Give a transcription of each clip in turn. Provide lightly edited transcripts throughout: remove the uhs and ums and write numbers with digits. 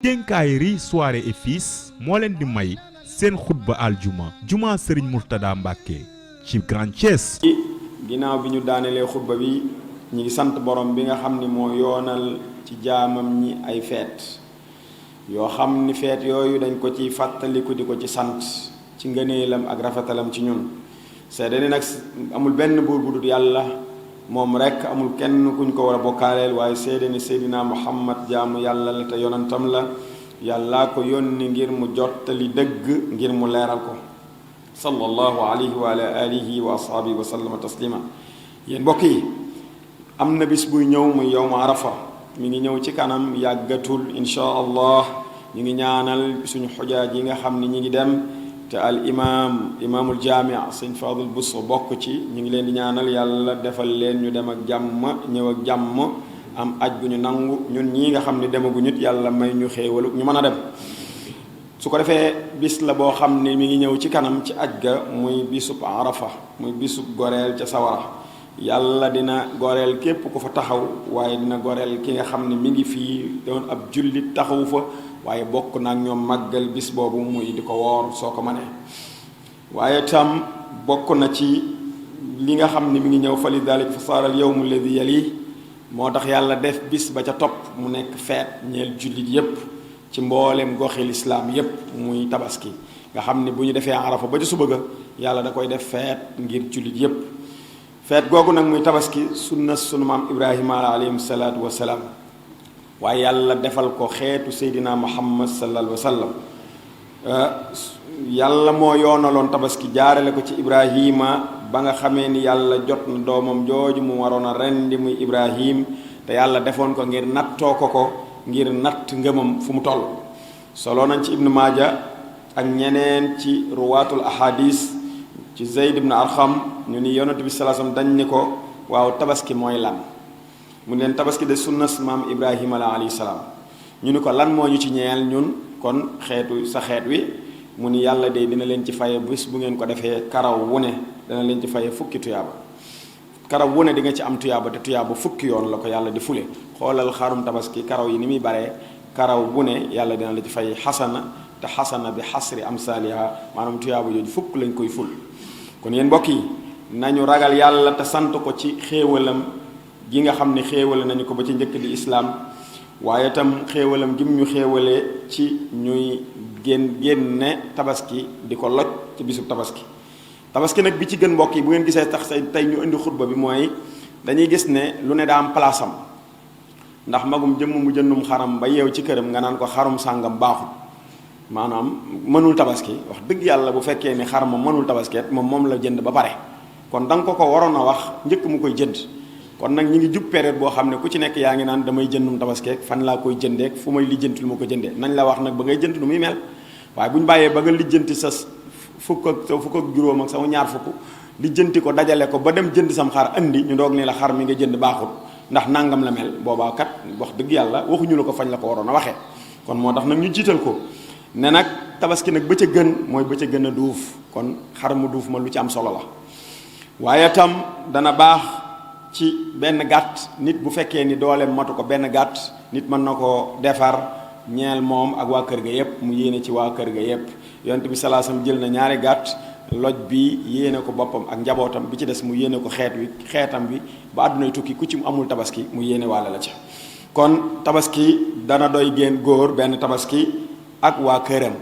Quincaillerie Soirée et Fils moo leen di may seen xutba aljuma juma Serigne Mourtada Mbacke ci Grand Thiès. ginnaaw bi ñu daanelee xutba bi ñi ngi sant borom bi nga xam ni moo yoonal ci jaamam ñi ay feet yoo xam ni feet yooyu dañ ko ci fàttaliku di ko ci sant ci ngëneelam ak rafetalam ci ñun seede ni nag amul benn buur bu dul yàlla moom rekk amul kenn kuñ ko war a bokkaaleel waaye seede ni seydina Muhammad jaamu yàlla la te yonantam la yàllaa ko yónni ngir mu jottali dëgg ngir mu leeral ko sallallahu alayhi wa ala alihi wa ashaabihi wa sallama taslima yéen mbokk yi am na bis buy ñëw muy yowmu arafa mi ngi ñëw ci kanam yàggatul inchaa allah ñu ngi ñaanal suñu xujaaj yi nga xam ni ñi ngi dem te al imaamul jaamia sëñ Fadul Busso bokk ci ñu ngi leen di ñaanal yàlla defal leen ñu dem ak jàmm ñëw ak jàmm am aj gu ñu nangu ñun ñii nga xam ne demagu nit yàlla may ñu xéewalu ñu mën a dem su ko defee bis la boo xam ne mi ngi ñëw ci kanam ci aj ga muy bisub arafa muy bisub goreel ca sawara yàlla dina goreel képp ku fa taxaw waaye dina goreel ki nga xam ne mi ngi fii doon ab jullit taxawu fa waaye bokk naag ñoom màggal bis boobu muy di ko woor soo ko mënee waaye tam bokk na ci li nga xam ne mi ngi ñëw fa li dalik fa saaral yawmu alladi yali moo tax yàlla def bis ba ca topp mu nekk feet ñeel jullit yépp ci mboolem goxi lislaam yépp muy tabaski nga xam ne bu ñu defee arafa ba ca suba ga yàlla da koy def feet ngir jullit yépp feet googu nag muy tabaski sunna sunu maam ibrahima alayhi salaatu wasalaam waaye yàlla defal ko xeetu seydina muhammad sallallahu alayhi wa sallam yàlla moo yoonaloon tabaski jaarale ko ci ibrahima ba nga xamee ni yàlla jot na doomam jooju mu waroon a rendi muy ibrahim te yàlla defoon ko ngir nattoo ko ngir natt ngëmam fu mu toll solo nañ ci ibnu maaja ak ñeneen ci ruwaatul ahadis ci zeyd ibnu arxam ñu ni yonent bi salaasam dañ ni ko waaw tabaski mooy lan mu leen tabaski de sunnas maam ibrahima la alayhi salaam ñu ni ko lan moo ñu ci ñeel ñun kon xeetu sa xeet wi mu ni yàlla de dina leen ci faye bis bu ngeen ko defee karaw wu ne dana leen ci faye fukki tuyaaba karaw wu ne di nga ci am tuyaaba te tuyaaba fukki yoon la ko yàlla di fule xoolal xarum tabaski karaw yi ni muy baree karaw bu ne yàlla dina la ci fay xasana te xasana bi xasri amsaaliha maanaam tuyaaba jooju fukk lañ koy ful kon yéen mbokk yi nañu ragal yàlla te sant ko ci xéewalam gi nga xam ne xéewale nañu ko ba ci njëkk di islaam waaye itam xéewalam gi mu ñu xéewalee ci ñuy génne tabaski di ko loj ci bisub tabaski nag bi ci gën mbokk yi bu ngeen gisee tax tey ñu indi xutba bi mooy dañuy gis ne lu ne daa am place am ndax magum jëmm mu jëndum xaram ba yeew ci këram nga naan ko xarum sàngam baaxul maanaam mënul tabaski wax dëgg yàlla bu fekkee ni xar ma mënul tabaskeet moom la jënd ba pare kon da nga ko waroon a wax njëkk mu koy jënd kon nag ñi ngi jub période boo xam ne ku ci nekk yaa ngi naan damay jëndum tabaskeek fan laa koy jëndeek fu may lijjanti lu ma ko jëndee nañ la wax nag ba ngay jënd lu muy mel waaye bu ñu bàyyee ba nga lijjanti sa fukk ak juróom ak sama ñaar fukk lijjanti ko dajale ko ba dem jënd sam xar andi ñu doog ni la xar mi nga jënd baaxul ndax nangam la mel boobaa kat wax dëgg yàlla waxuñu la ko fañ la ko waroon a waxee kon moo tax nag ñu jiital ko ne nag tabaski nag ba ca gën mooy ba ca gën a duuf kon xar mu duuf ma lu ci am solo la waaye tam dana baax ci benn gàtt nit bu fekkee ni dooleem matu ko benn gàtt nit mën na ko defar ñeel moom ak waa kër ga yépp mu yéene ci waa kër ga yépp yonent bi salaasam jël na ñaari gàtt loj bi yéene ko boppam ak njabootam bi ci des mu yéene ko xeetam bi ba àddunay tukki ku ci amul tabaski mu yéene wàlla la ca kon tabaski dana doy génn góor benn tabaski ak waa këram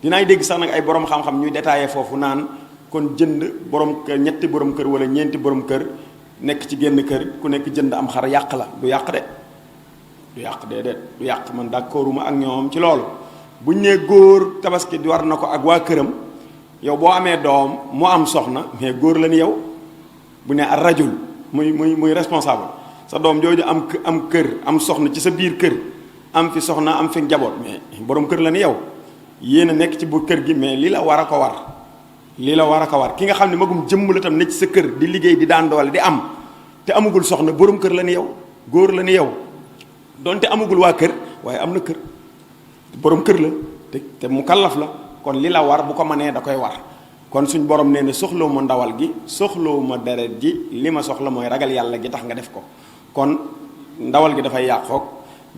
dinaay dégg sax nag ay borom xam-xam ñuy détaillé foofu naan kon jënd borom kër ñetti borom kër wala ñeenti borom kër nekk ci génn kër ku nekk jënd am xar yàq la du yàq de du yàq déedéet du yàq man d'accorduma ak ñoom ci loolu buñ nee góor tabaski war na ko ak waa këram yow boo amee doom mu am soxna mais góor la ni yow bu ne ar rajul muy responsable sa doom jooju am kër am soxna ci sa biir kër am fi soxna am fi njaboot mais borom kër la ni yow yéen a nekk ci bu kër gi mais li la war a ko war ki nga xam ne magum jëmm la tam ne ci sa kër di liggéey di daan doole di am te amagul soxna borom kër la ni yow góor la ni yow donte amagul waa kër waaye am na kër borom kër la te mu kallaf la kon li la war bu ko mënee da koy war kon suñ borom nee na soxlawu ma ndawal gi soxlawu ma deret ji li ma soxla mooy ragal yàlla gi tax nga def ko kon ndawal gi dafay yàqoog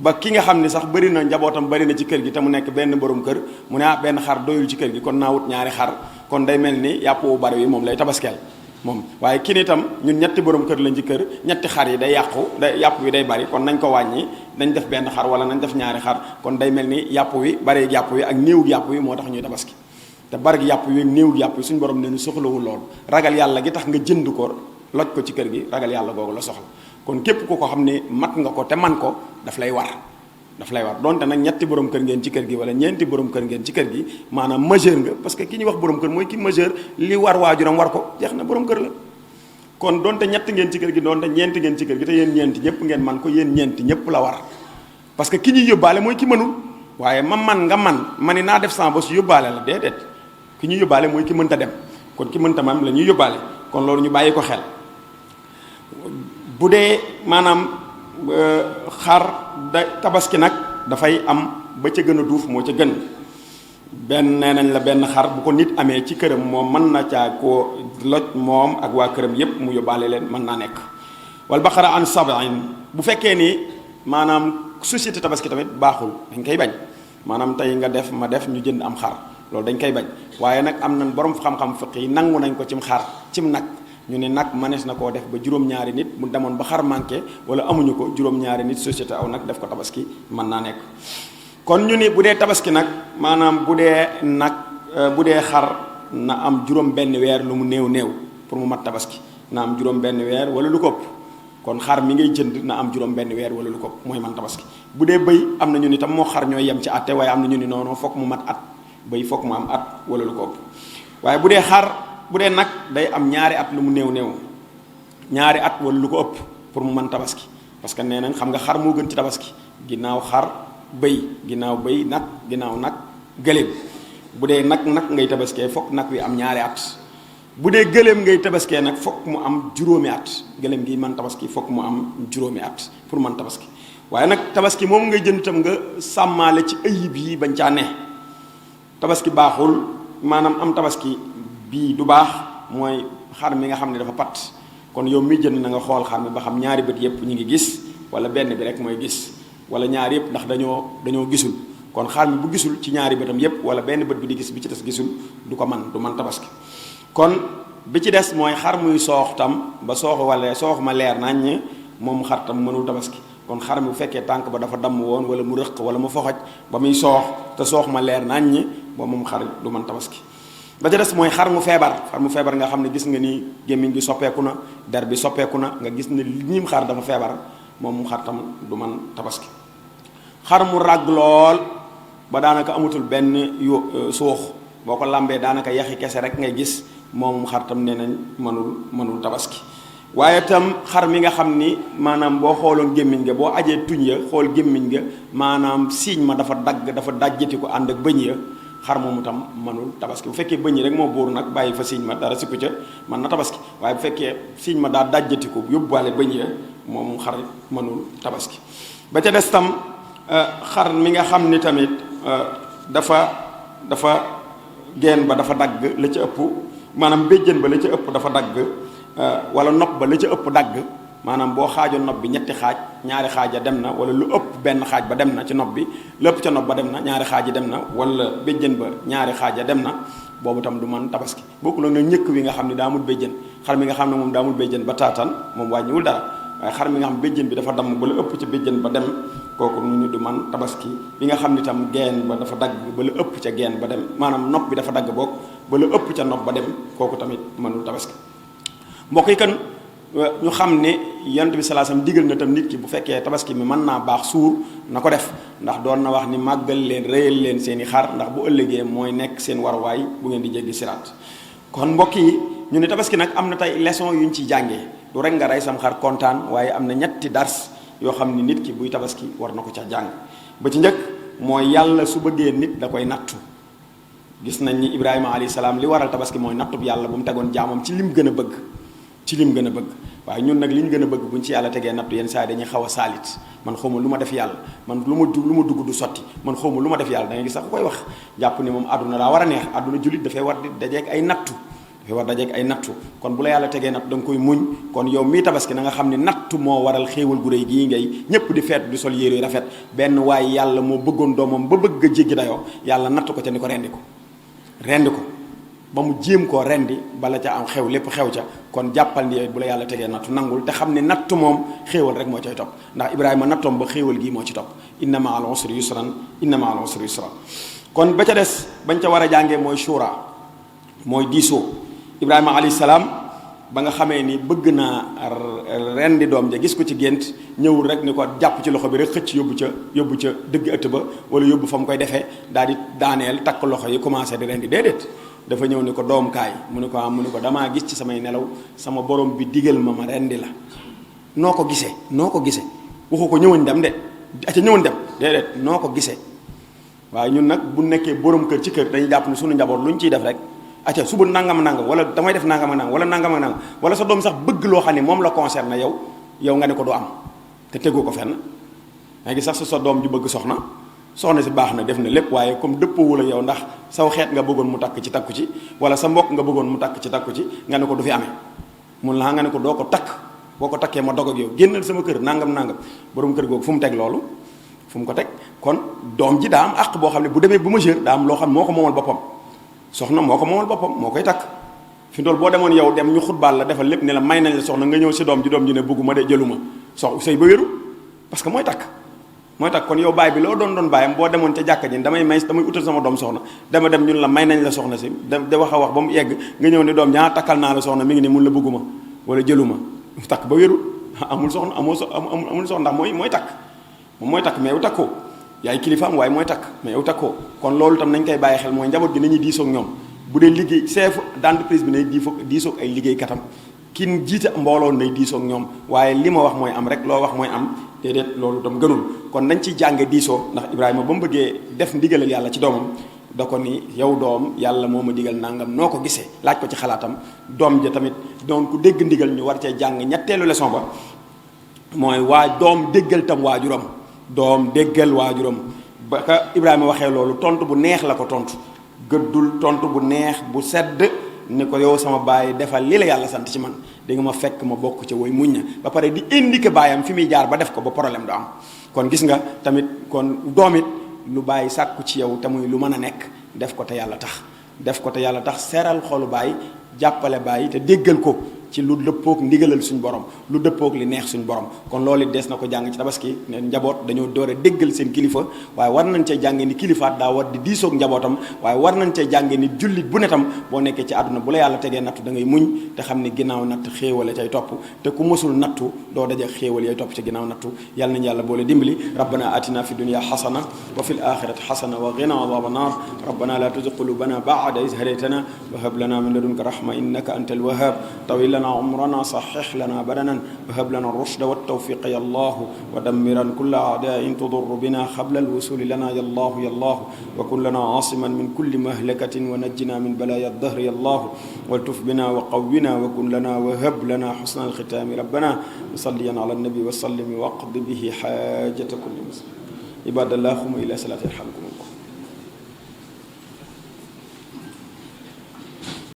ba ki nga xam ne sax bëri na njabootam bëri na ci kër gi te mu nekk benn borom kër mu ne benn xar doyul ci kër gi kon naa wut ñaari xar kon day mel ni yàpp wu bari wi moom lay tabaskeel moom. waaye ki ni itam ñun ñetti borom kër lañ ci kër ñetti xar yi day yàpp wi day bari kon nañ ko wàññi nañ def benn xar wala nañ def ñaari xar kon day mel ni yàpp wi bari yàpp wi ak néew yàpp wi moo tax ñuy tabaski. te bari yàpp wi néew yàpp wi suñu borom ne ñu soxlawul loolu ragal yàlla gi tax nga jënd ko loj ko ci kër gi ragal yàlla googu la soxla kon képp ku ko xam ne mat nga ko te man ko daf lay war donte nag ñetti borom kër ngeen ci kër gi wala ñeenti borom kër ngeen ci kër gi maanaam majeur nga parce que ki ñuy wax borom kër mooy ki majeur li war waajuram war ko jeex na borom kër la. kon donte ñetti ngeen ci kër gi donte ñeenti ngeen ci kër gi te yéen ñeenti ñëpp ngeen man ko yéen ñeenti ñëpp la war parce que ki ñuy yóbbaale mooy ki mënul waaye ma ni naa def sama bos yóbbaale la déedéet ki ñuy yóbbaale mooy ki mënta dem kon ki mënta man la ñuy yóbbaale kon loolu ñu bàyyi ko xel. bu dee maanaam xar tabaski nag dafay am ba ca gën a duuf moo ca gën nee nañ la benn xar bu ko nit amee ci këram moom mën na caa koo loj moom ak waa këram yépp mu yóbbaale leen mën naa nekk. wal baqara an sab'in bu fekkee ni maanaam société tabaski tamit baaxul dañ koy bañ maanaam tey nga def ma def ñu jënd am xar loolu dañ koy bañ waaye nag am nañ borom xam-xam fiq yi nangu nañ ko cim xar cim nag. ñu ne nag manees na koo def ba juróom-ñaari nit mu demoon ba xar manqué wala amuñu ko juróom-ñaari nit société aw nag def ko tabaski mën naa nekk. kon ñu ni bu dee tabaski nag maanaam bu dee xar na am juróom benn weer lu mu néew pour mu mat tabaski na am juróom benn weer wala lu ko ëpp kon xar mi ngay jënd na am juróom benn weer wala lu ko ëpp mooy man tabaski. bu dee bëy am na ñu ni tam moo xar ñooy yem ci àtte waaye am na ñu ni noonu fokk mu mat at bëy fokk mu am at wala lu ko ëpp waaye bu dee nag day am ñaari at lu mu néew ñaari at wala lu ko ëpp pour mu mën tabaski parce que nee nañ xam nga xar moo gën ci tabaski ginnaaw xar ginnaaw bëy nag ginnaaw nag gëléem bu dee nag ngay tabaskee fokk nag wi am ñaari at bu dee gëléem ngay tabaskee nag fokk mu am juróomi at gëléem gi mën tabaski fokk mu am juróomi at pour mën tabaski waaye nag tabaski moom ngay jënd itam nga sàmmaale ci ayib yi bañ caa ne tabaski baaxul maanaam am tabaski bii du baax mooy xar mi nga xam ne dafa pat kon yow mi jënd na nga xool xar mi ba xam ñaari bët yépp ñu ngi gis wala benn bi rek mooy gis wala ñaari yépp ndax dañoo gisul kon xar mi bu gisul ci ñaari bëtam yépp wala benn bët bi di gis bi ci des gisul du man tabaski kon bi ci des mooy xar muy soox tam ba soox ma leer nañ moom xar tam mënul tabaski kon xar mi bu fekkee tànk ba dafa damm woon wala mu rëq wala mu foxoj ba muy soox te soox ma leer nañ ba moom xar du man tabaski ba ca des mooy xar mu feebar nga xam ne gis nga ni gémmiñ gi soppeeku na der bi soppeeku na nga gis ne ñim xar dafa feebar moom xar tam du man tabaski xar mu ràgg lool ba daanaka amatul benn suux boo ko lambee daanaka yaxi kese rek ngay gis moom xar tam nee nañ mënul tabaski waaye tam xar mi nga xam ni maanaam boo xooloon gémmiñ nga boo ajee tuñ ya xool gémmiñ nga maanaam siiñ ma dafa dajjati ko ànd ak bëñ ya xar moomu tam mënul tabaski bu fekkee bëñ rek moo bóoru nag bàyyi fa siiñ ma dara sikku ca mën na tabaski waaye bu fekkee siiñ ma daa dajjati ko yóbbuwaale bëñ ya moom xar mënul tabaski ba ca des tam xar mi nga xam ni tamit dafa geen ba dafa dagg la ca ëpp maanaam béjjën ba la ca ëpp dafa dagg wala nopp ba la ca ëpp dagg maanaam boo xaajoon nopp bi ñetti xaaj ñaari xaaj ya dem na wala lu ëpp benn xaaj ba dem na ci nopp bi lépp ca nopp ba dem na ñaari xaaj yi dem na wala béjjën ba ñaari xaaj ya dem na boobu tam du man tabaski bokku nag ñëkk wi nga xam ne daa amul béjjën xar mi nga xam ne moom daa amul béjjën ba taataan moom wàññiwul dara waaye xar mi nga xam béjjën bi dafa damm ba la ëpp ca béjjën ba dem kooku ñu du man tabaski bi nga xam ni tam geen ba dafa dagg ba la ëpp ca geen ba dem maanaam nopp bi dafa dagg boog ba la ëpp ca nopp ba dem kooku tamit mënul tabaski mbokk yi kan ñu xam ne yonent bi sallallahu alayhi wasallam digal na tam nit ki bu fekkee tabaski mi mën naa baax suur na ko def ndax doon na wax ni màggal leen rëyal leen seeni xar ndax bu ëllëgee mooy nekk seen waruwaay bu ngeen di jéggi siraat kon mbokk yi ñu ne tabaski nag am na tey leçon yu ñu ciy jàngee du rek nga rey sam xar kontaan waaye am na ñetti dars yoo xam ni nit ki buy tabaski war na ko ca jàng ba ci njëkk mooy yàlla su bëggee nit da koy nattu gis nañ ni Ibrahima alayhi salaam li waral tabaski mooy nattub yàlla bu mu tegoon jaamam ci lim gën a bëgg waaye ñun nag li ñu gën a bëgg buñ ci yàlla tegee nattu yenn saa yi dañuy xaw a saalit man xawma lu ma def yàlla man lu ma dugg du sotti man xawma lu ma def yàlla da ngay gis sax ku koy wax jàpp ni moom àdduna daa war a neex àdduna jullit dafay war di dajeeg ay nattu dafay war dajeeg ay nattu kon bu la yàlla tegee nattu da nga koy muñ kon yow mii tabaski na nga xam ne nattu moo waral xéewal gu réy gii ngay ñëpp di feetu di sol yére yu rafet benn waaye yàlla moo bëggoon doomam ba bëgg a jéggi dayoo yàlla nattu ko ca ni ko rendi ko ba mu jéem koo rendi bala ca am xew lépp xew ca kon jàppal ni bu la yàlla tegee nattu nangul te xam ne nattu moom xéewal rek moo cay topp ndax Ibrahima nattoom ba xéewal gii moo ci topp inna ma al usri yusran inna ma al usri yusran kon ba ca des bañ ca war a jàngee mooy shura mooy diisoo Ibrahima alayhi salaam ba nga xamee ni bëgg naa rendi doom ja gis ko ci gént ñëwul rek ni ko jàpp ci loxo bi rek xëcc yóbbu ca dëgg ëtt ba wala yóbbu fa mu koy defee daal di daaneel takk loxo yi commencé di rendi déedéet dafa ñëw ni ko doom kaay mu ne ko damaa gis ci samay nelaw sama borom bi digal ma rendi la noo ko gisee waxu ko ñëwañ dem de aca ñëwañ dem déedéet noo ko gisee waaye ñun nag bu nekkee borom kër ci kër dañuy jàpp ni suñu njaboot lu ñu ciy def rek aca suba nangam wala damay def nangam wala nangam wala sa doom sax bëgg loo xam ne moom la concerne yow nga ne ko du am te tegoo ko fenn yaa ngi sax sa doom ju bëgg soxna si baax na def na lépp waaye comme dëppoowul ak yow ndax saw xeet nga bëggoon mu takk ci wala sa mbokk nga bëggoon mu takk ci nga ne ko du fi amee mun la nga ne ko doo ko takk boo ko takkee ma dog ak yow génnal sama kër nangam borom kër googu fu mu teg loolu fu mu ko teg kon doom ji daa am àq boo xam ne bu demee bu majeur daa am loo xam ne moo ko moomal boppam soxna moo ko moomal boppam moo koy takk fi ndool boo demoon yow dem ñu xutbaal la defal lépp ne la may nañ la soxna nga ñëw si doom ji ne bëgguma de jëluma sëy ba wéru parce que mooy takk kon yow baay bi loo doon baayam boo demoon ca jàkka ji damay utal sama doom soxna dama dem ñun la may nañ la soxna si da wax a wax ba mu egg nga ñëw ne doom ñaa takkal naa la soxna mi ngi ne mun la bëgguma wala jëluma takk ba wéru amul soxna amul soxna ndax mooy takk moom mooy takk mais yow takkoo yaay kilifaam waaye mooy takk mais yow takkoo kon loolu tam nañ koy bàyyi xel mooy njaboot gi nañuy diisoog ñoom bu dee liggéey chef d'entreprise bi nay diisoog ay liggéey katam kin jiite mbooloo nay diisoog ñoom waaye li ma wax mooy am rek loo wax mooy am déedéet loolu tam gënul kon nañ ci jànge diisoo ndax Ibrahima ba mu bëggee def ndigalal yàlla ci doomam da ko ni yow doom yàlla moo ma digal nangam noo ko gisee laaj ko ci xalaatam doom ja tamit doon ku dégg ndigal ñu war cee jàng ñetteelu leçon ba mooy doom déggal tam waajuram doom déggal waajuram ba ka Ibrahima waxee loolu tontu bu neex la ko tontu gëddul tontu bu neex bu sedd ni ko yow sama baay defal li la yàlla sant ci man di nga ma fekk ma bokk ca woy muñ na ba pare di indiquer baayam fi muy jaar ba def ko ba problème du am kon gis nga tamit kon doom it lu bàyyi sàkku ci yow te muy lu mën a nekk def ko te yàlla tax seral xolu baay jàppale baay te déggal ko ci lu dëppoog ndigalal suñu borom lu dëppoog li neex suñu borom kon loolu it des na ko jàng ci tabaski ne njaboot dañoo door a déggal seen kilifa waaye war nañ cee jàngee ni kilifaat daa war di diisoog njabootam waaye war nañ cee jàngee ni jullit bu ne tam boo nekkee ci àdduna bu la yàlla tegee nattu da ngay muñ te xam ni ginnaaw natt xéewale cay topp te ku mësul nattu doo daje xéewal yay topp ci ginnaaw nattu yàlla nañu yàlla boole dimbali rabbana atina fi dunya xasana wa fil axirati xasana wa qina adhaban nar rabbana la tuzigh qulubana ba'da idh hadaytana wa hab lana min ladunka rahma innaka antal wahhab tawil lana عمرنا صحح لنا بدنا وهب لنا الرشد والتوفيق يا الله ودمرا كل أعداء تضر بنا قبل الوصول لنا يا الله وكن لنا عاصما من كل مهلكة ونجنا من بلايا الدهر يا الله والتف بنا وقونا وكن لنا وهب لنا حسن الختام ربنا وصليا على النبي وسلم واقض به حاجة كل مسلم عباد الله قوموا إلى صلاة يرحمكم